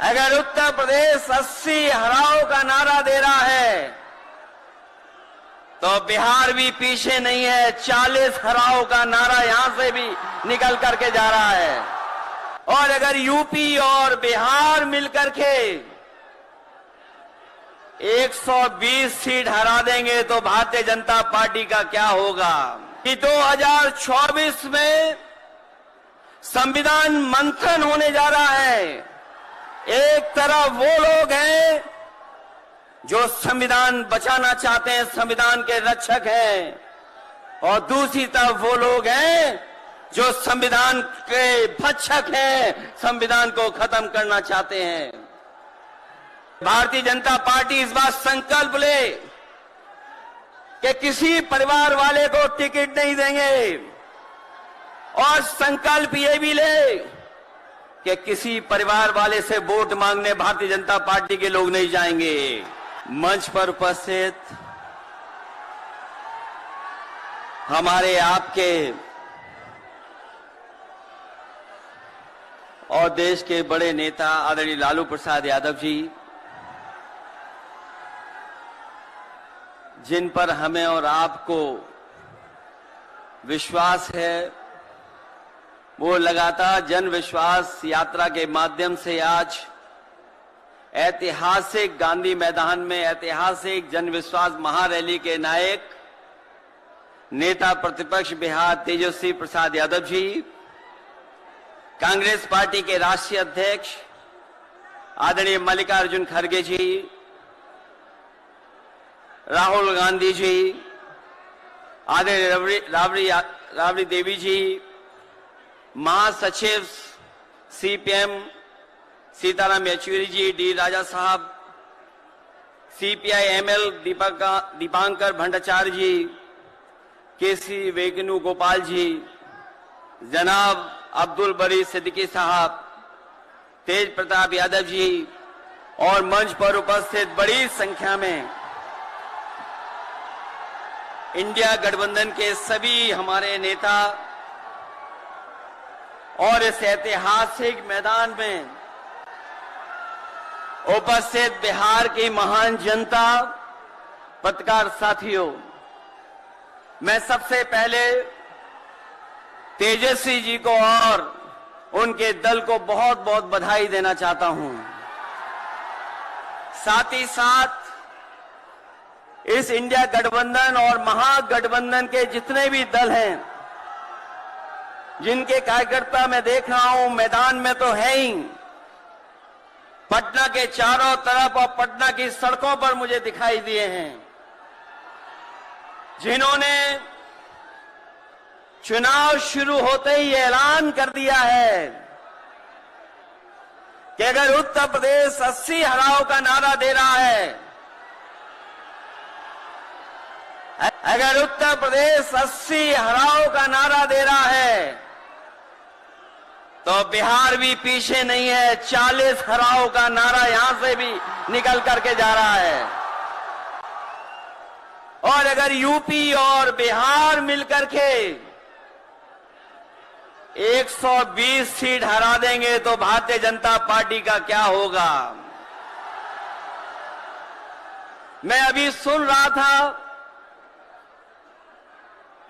अगर उत्तर प्रदेश 80 हराओ का नारा दे रहा है तो बिहार भी पीछे नहीं है। 40 हराओ का नारा यहां से भी निकल करके जा रहा है। और अगर यूपी और बिहार मिलकर के 120 सीट हरा देंगे तो भारतीय जनता पार्टी का क्या होगा कि 2024 में संविधान मंथन होने जा रहा है। एक तरफ वो लोग हैं जो संविधान बचाना चाहते हैं, संविधान के रक्षक हैं, और दूसरी तरफ वो लोग हैं जो संविधान के भक्षक हैं, संविधान को खत्म करना चाहते हैं। भारतीय जनता पार्टी इस बात संकल्प ले कि किसी परिवार वाले को टिकट नहीं देंगे, और संकल्प ये भी ले कि किसी परिवार वाले से वोट मांगने भारतीय जनता पार्टी के लोग नहीं जाएंगे। मंच पर उपस्थित हमारे आपके और देश के बड़े नेता आदरणीय लालू प्रसाद यादव जी, जिन पर हमें और आपको विश्वास है, वो लगातार जन विश्वास यात्रा के माध्यम से आज ऐतिहासिक गांधी मैदान में ऐतिहासिक जन विश्वास महारैली के नायक नेता प्रतिपक्ष बिहार तेजस्वी प्रसाद यादव जी, कांग्रेस पार्टी के राष्ट्रीय अध्यक्ष आदरणीय मल्लिकार्जुन खड़गे जी, राहुल गांधी जी, आदरणीय राबड़ी देवी जी, महासचिव सीपीएम सीताराम येचुरी जी, डी राजा साहब, सीपीआई एमएल दीपांकर भट्टाचार्य जी, केसी वेणुगोपाल जी, जनाब अब्दुल बरी सिद्दीकी साहब, तेज प्रताप यादव जी, और मंच पर उपस्थित बड़ी संख्या में इंडिया गठबंधन के सभी हमारे नेता, और इस ऐतिहासिक मैदान में उपस्थित बिहार की महान जनता, पत्रकार साथियों, मैं सबसे पहले तेजस्वी जी को और उनके दल को बहुत बहुत बधाई देना चाहता हूं। साथ ही साथ इस इंडिया गठबंधन और महागठबंधन के जितने भी दल हैं, जिनके कार्यकर्ता मैं देख रहा हूं मैदान में तो है ही, पटना के चारों तरफ और पटना की सड़कों पर मुझे दिखाई दिए हैं, जिन्होंने चुनाव शुरू होते ही ऐलान कर दिया है कि अगर उत्तर प्रदेश 80 हराओ का नारा दे रहा है, अगर उत्तर प्रदेश 80 हराओ का नारा दे रहा है तो बिहार भी पीछे नहीं है। 40 हराओ का नारा यहां से भी निकल करके जा रहा है। और अगर यूपी और बिहार मिलकर के 120 सीट हरा देंगे तो भारतीय जनता पार्टी का क्या होगा। मैं अभी सुन रहा था,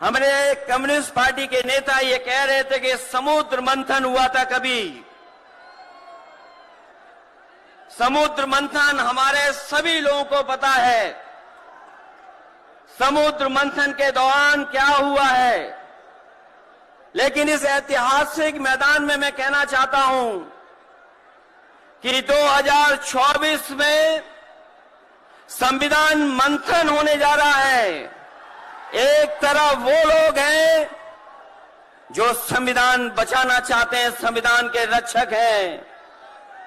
हमारे कम्युनिस्ट पार्टी के नेता ये कह रहे थे कि समुद्र मंथन हुआ था कभी। समुद्र मंथन हमारे सभी लोगों को पता है, समुद्र मंथन के दौरान क्या हुआ है। लेकिन इस ऐतिहासिक मैदान में मैं कहना चाहता हूं कि 2024 में संविधान मंथन होने जा रहा है। एक तरफ वो लोग हैं जो संविधान बचाना चाहते हैं, संविधान के रक्षक हैं,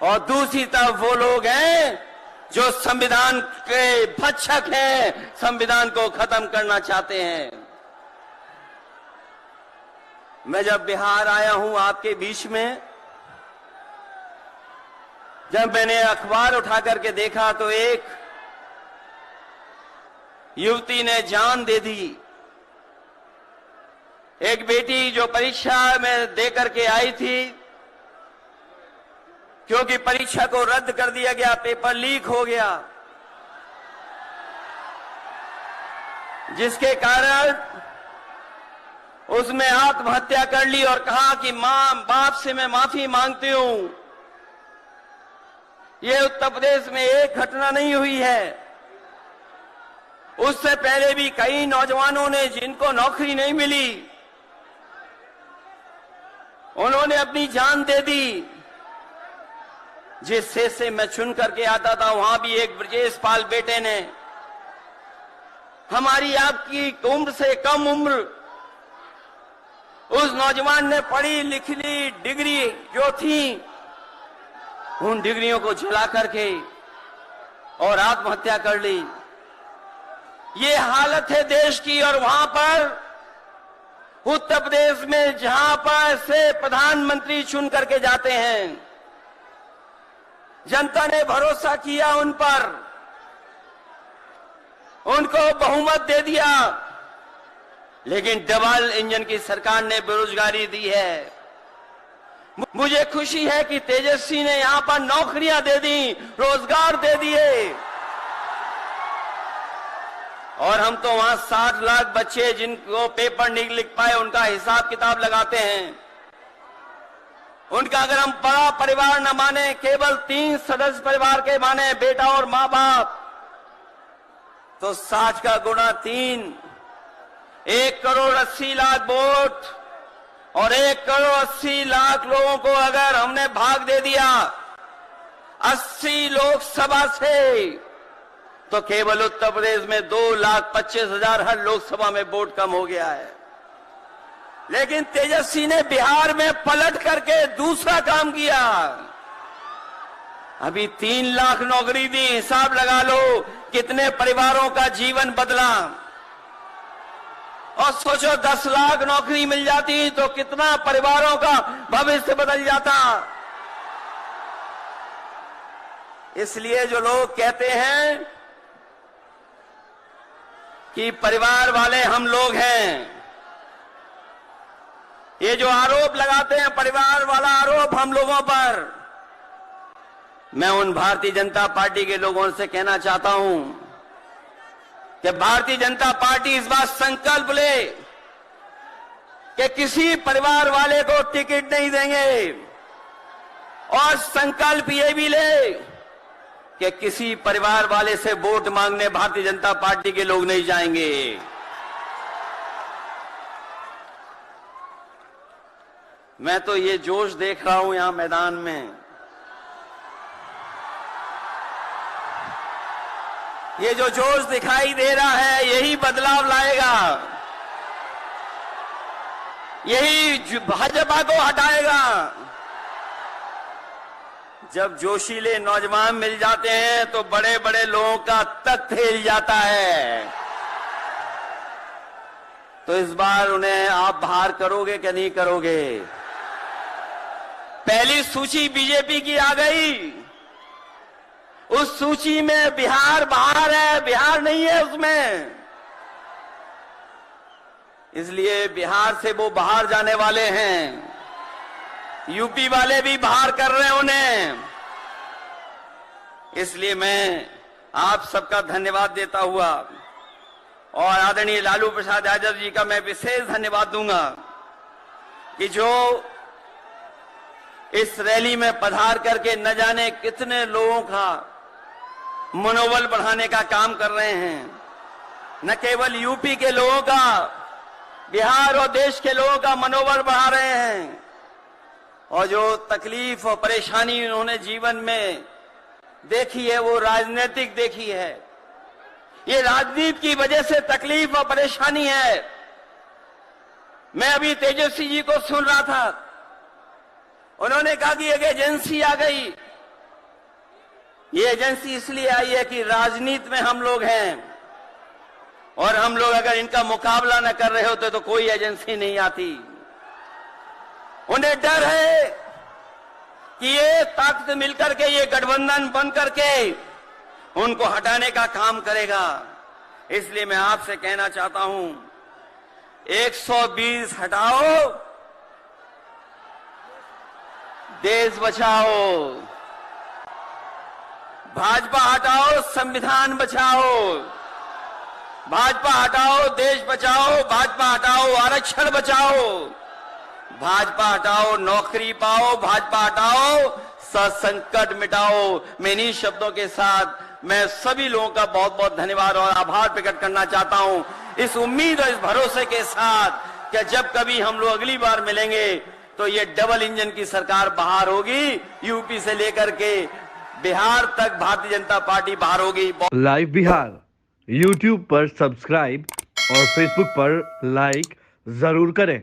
और दूसरी तरफ वो लोग हैं जो संविधान के भक्षक हैं, संविधान को खत्म करना चाहते हैं। मैं जब बिहार आया हूं आपके बीच में, जब मैंने अखबार उठा करके देखा तो एक युवती ने जान दे दी। एक बेटी जो परीक्षा में दे करके आई थी, क्योंकि परीक्षा को रद्द कर दिया गया, पेपर लीक हो गया, जिसके कारण उसमें आत्महत्या कर ली और कहा कि मां बाप से मैं माफी मांगती हूं। ये उत्तर प्रदेश में एक घटना नहीं हुई है, उससे पहले भी कई नौजवानों ने, जिनको नौकरी नहीं मिली, उन्होंने अपनी जान दे दी। जिस शहर से मैं चुन करके आता था, वहां भी एक ब्रजेश पाल बेटे ने, हमारी आपकी उम्र से कम उम्र, उस नौजवान ने पढ़ी लिखी डिग्री जो थी, उन डिग्रियों को जला करके और आत्महत्या कर ली। ये हालत है देश की। और वहां पर उत्तर प्रदेश में जहां पर से प्रधानमंत्री चुन करके जाते हैं, जनता ने भरोसा किया उन पर, उनको बहुमत दे दिया, लेकिन डबल इंजन की सरकार ने बेरोजगारी दी है। मुझे खुशी है कि तेजस्वी ने यहां पर नौकरियां दे दी, रोजगार दे दिए, और हम तो वहां 60 लाख बच्चे जिनको पेपर नहीं लिख पाए, उनका हिसाब किताब लगाते हैं। उनका अगर हम बड़ा परिवार न माने, केवल 3 सदस्य परिवार के माने, बेटा और मां बाप, तो 60 का गुणा 3, 1,80,00,000 वोट और 1,80,00,000 लोगों को अगर हमने भाग दे दिया 80 लोकसभा से, तो केवल उत्तर प्रदेश में 2,25,000 हर लोकसभा में वोट कम हो गया है। लेकिन तेजस्वी ने बिहार में पलट करके दूसरा काम किया। अभी 3 लाख नौकरी दी, हिसाब लगा लो कितने परिवारों का जीवन बदला। और सोचो 10 लाख नौकरी मिल जाती तो कितना परिवारों का भविष्य बदल जाता। इसलिए जो लोग कहते हैं कि परिवार वाले हम लोग हैं, ये जो आरोप लगाते हैं परिवार वाला आरोप हम लोगों पर, मैं उन भारतीय जनता पार्टी के लोगों से कहना चाहता हूं कि भारतीय जनता पार्टी इस बात संकल्प ले कि किसी परिवार वाले को टिकट नहीं देंगे, और संकल्प ये भी ले कि किसी परिवार वाले से वोट मांगने भारतीय जनता पार्टी के लोग नहीं जाएंगे। मैं तो ये जोश देख रहा हूं यहां मैदान में, ये जो जोश दिखाई दे रहा है, यही बदलाव लाएगा, यही भाजपा को हटाएगा। जब जोशीले नौजवान मिल जाते हैं तो बड़े बड़े लोगों का तख्त हिल जाता है। तो इस बार उन्हें आप बाहर करोगे कि नहीं करोगे? पहली सूची बीजेपी की आ गई, उस सूची में बिहार बाहर है, बिहार नहीं है उसमें। इसलिए बिहार से वो बाहर जाने वाले हैं, यूपी वाले भी बाहर कर रहे हैं उन्हें। इसलिए मैं आप सबका धन्यवाद देता हुआ, और आदरणीय लालू प्रसाद यादव जी का मैं विशेष धन्यवाद दूंगा कि जो इस रैली में पधार करके न जाने कितने लोगों का मनोबल बढ़ाने का काम कर रहे हैं। न केवल यूपी के लोगों का, बिहार और देश के लोगों का मनोबल बढ़ा रहे हैं। और जो तकलीफ और परेशानी उन्होंने जीवन में देखी है, वो राजनीतिक देखी है। ये राजनीति की वजह से तकलीफ और परेशानी है। मैं अभी तेजस्वी जी को सुन रहा था, उन्होंने कहा कि एक एजेंसी आ गई। ये एजेंसी इसलिए आई है कि राजनीति में हम लोग हैं, और हम लोग अगर इनका मुकाबला न कर रहे होते तो कोई एजेंसी नहीं आती। उन्हें डर है कि ये ताकत मिलकर के, ये गठबंधन बन करके उनको हटाने का काम करेगा। इसलिए मैं आपसे कहना चाहता हूं, 120 हटाओ, देश बचाओ। भाजपा हटाओ, संविधान बचाओ। भाजपा हटाओ, देश बचाओ। भाजपा हटाओ, आरक्षण बचाओ। भाजपा हटाओ, नौकरी पाओ। भाजपा हटाओ, संकट मिटाओ। मैं इन्हीं शब्दों के साथ मैं सभी लोगों का बहुत बहुत धन्यवाद और आभार प्रकट करना चाहता हूं, इस उम्मीद और इस भरोसे के साथ कि जब कभी हम लोग अगली बार मिलेंगे तो ये डबल इंजन की सरकार बाहर होगी। यूपी से लेकर के बिहार तक भारतीय जनता पार्टी बाहर होगी। लाइव बिहार यूट्यूब पर सब्सक्राइब और फेसबुक पर लाइक जरूर करें।